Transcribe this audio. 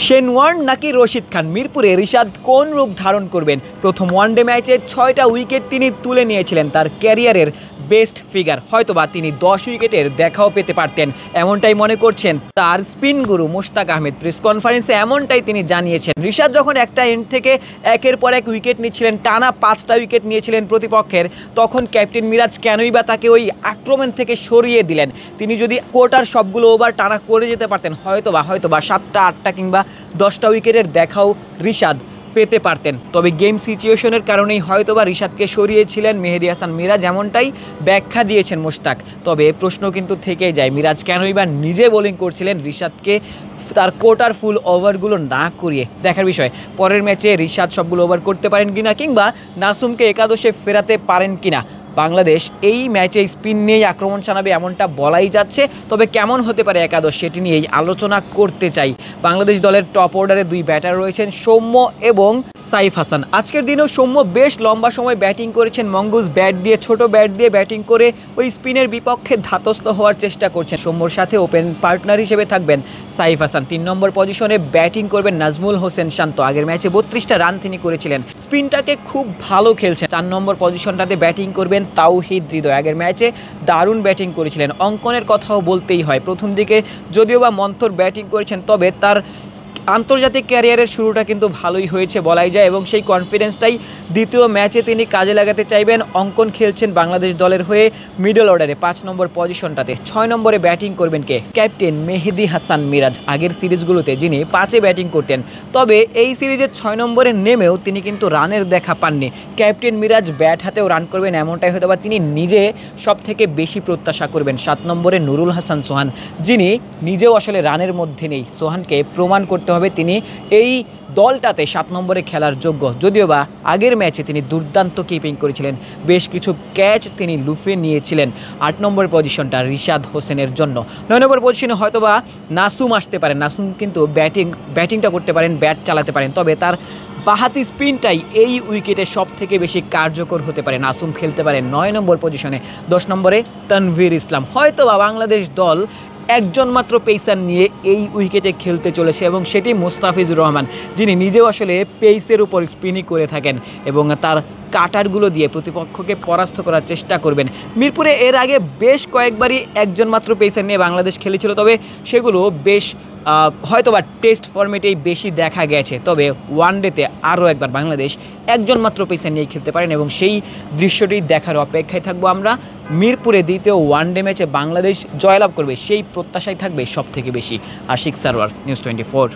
Shane Warne নাকি রশিদ খান, মিরপুরে রিশাদ কোন রূপ ধারণ করবেন? প্রথম ওয়ানডে ম্যাচে 6টা উইকেট তিনি তুলে নিয়েছিলেন, তার ক্যারিয়ারের বেস্ট ফিগার। হয়তোবা তিনি 10 উইকেটের দেখাও পেতে পারতেন, এমনটাই মনে করছেন তার স্পিন গুরু মুশতাক আহমেদ। প্রেস কনফারেন্সে এমনটাই তিনি জানিয়েছেন। রিশাদ যখন একটা এন্ড থেকে একের পর এক উইকেট নিচ্ছিলেন, টানা 5টা উইকেট নিয়েছিলেন প্রতিপক্ষের, তখন ক্যাপ্টেন মিরাজ কেনই বা তাকে ওই আক্রমণ থেকে সরিয়ে দিলেন? তিনি যদি কোটার সবগুলো ওভার টানা করে যেতে পারতেন, হয়তোবা 7টা 8টা কিংবা 10টা উইকেটের দেখাও রিশাদ পেতে পারতেন। তবে গেম সিচুয়েশনের কারণেই হয়তোবা রিশাদকে সরিয়েছিলেন মেহেদী হাসান মিরাজ, এমনটাই ব্যাখ্যা দিয়েছেন মুশতাক। তবে প্রশ্ন কিন্তু থেকেই যায়, মিরাজ কেনই বা নিজে বোলিং করছিলেন রিশাদকে তার কোটার ফুল ওভারগুলো না করিয়ে? দেখার বিষয় পরের ম্যাচে রিশাদ সবগুলো ওভার করতে পারেন কিনা, কিংবা নাসুমকে একাদশে ফেরাতে পারেন কিনা। বাংলাদেশ এই ম্যাচে স্পিন নিয়েই আক্রমণ চালাবে এমনটা বলাই যাচ্ছে। তবে কেমন হতে পারে একাদশ, সেটি নিয়েই আলোচনা করতে চাই। বাংলাদেশ দলের টপ অর্ডারে 2 ব্যাটার রয়েছেন, সৌম্য এবং সাইফ হাসান। আজকের দিনেও সৌম্য বেশ লম্বা সময় ব্যাটিং করেছেন। মঙ্গুস ব্যাট দিয়ে, ছোট ব্যাট দিয়ে ব্যাটিং করে ওই স্পিনের বিপক্ষে ধাতস্থ হওয়ার চেষ্টা করছেন। সৌম্যর সাথে ওপেন পার্টনার হিসেবে থাকবেন সাইফ হাসান। 3 নম্বর পজিশনে ব্যাটিং করবেন নাজমুল হোসেন শান্ত। আগের ম্যাচে 32টা রান তিনি করেছিলেন, স্পিনটাকে খুব ভালো খেলছেন। 4 নম্বর পজিশনটাতে ব্যাটিং করবেন তাওহিদ হৃদয়। আগের ম্যাচে দারুণ ব্যাটিং করেছিলেন। অঙ্কনের কথাও বলতেই হয়, প্রথম দিকে যদিও বা মন্থর ব্যাটিং করেছেন, তবে তার আন্তর্জাতিক ক্যারিয়ারের শুরুটা কিন্তু ভালোই হয়েছে বলাই যায়, এবং সেই কনফিডেন্সটাই দ্বিতীয় ম্যাচে তিনি কাজে লাগাতে চাইবেন। অঙ্কন খেলছেন বাংলাদেশ দলের হয়ে মিডল অর্ডারে 5 নম্বর পজিশনটাতে। 6 নম্বরে ব্যাটিং করবেন কে? ক্যাপ্টেন মেহেদী হাসান মিরাজ। আগের সিরিজগুলোতে যিনি 5-এ ব্যাটিং করতেন, তবে এই সিরিজে 6 নম্বরে নেমেও তিনি কিন্তু রানের দেখা পাননি। ক্যাপ্টেন মিরাজ ব্যাট হাতেও রান করবেন, এমনটাই হয়তো বা তিনি নিজে সব থেকে বেশি প্রত্যাশা করবেন। 7 নম্বরে নুরুল হাসান সোহান, যিনি নিজেও আসলে রানের মধ্যে নেই। সোহানকে প্রমাণ করতে হবে তিনি এই দলটাতে 7 নম্বরে খেলার যোগ্য। যদিও বা আগের ম্যাচে তিনি দুর্দান্ত কিপিং করেছিলেন, বেশ কিছু ক্যাচ তিনি লুফে নিয়েছিলেন। 8 নম্বর পজিশনটা রিশাদ হোসেনের জন্য। 9 নম্বর পজিশনে হয়তোবা নাসুম আসতে পারেন। নাসুম কিন্তু ব্যাটিংটা করতে পারেন, ব্যাট চালাতে পারেন, তবে তার বাহাতি স্পিনটাই এই উইকেটে সব থেকে বেশি কার্যকর হতে পারে। নাসুম খেলতে পারেন 9 নম্বর পজিশনে। 10 নম্বরে তানভীর ইসলাম। হয়তোবা বাংলাদেশ দল একজন মাত্র পেসার নিয়ে এই উইকেটে খেলতে চলেছে, এবং সেটি মুস্তাফিজুর রহমান, যিনি নিজেও আসলে পেসের উপর স্পিনই করে থাকেন এবং তার কাটারগুলো দিয়ে প্রতিপক্ষকে পরাস্ত করার চেষ্টা করবেন। মিরপুরে এর আগে বেশ কয়েকবারই একজন মাত্র পেসার নিয়ে বাংলাদেশ খেলেছিল, তবে সেগুলো বেশ হয়তোবা টেস্ট ফরম্যাটেই বেশি দেখা গেছে। তবে ওয়ানডেতে আরও একবার বাংলাদেশ একজন মাত্র পেসার নিয়ে খেলতে পারেন, এবং সেই দৃশ্যটি দেখার অপেক্ষায় থাকবো আমরা। মিরপুরে দ্বিতীয় ওয়ানডে ম্যাচে বাংলাদেশ জয়লাভ করবে সেই প্রত্যাশাই থাকবে সব থেকে বেশি। আশিক সারওয়ার, নিউজ 24।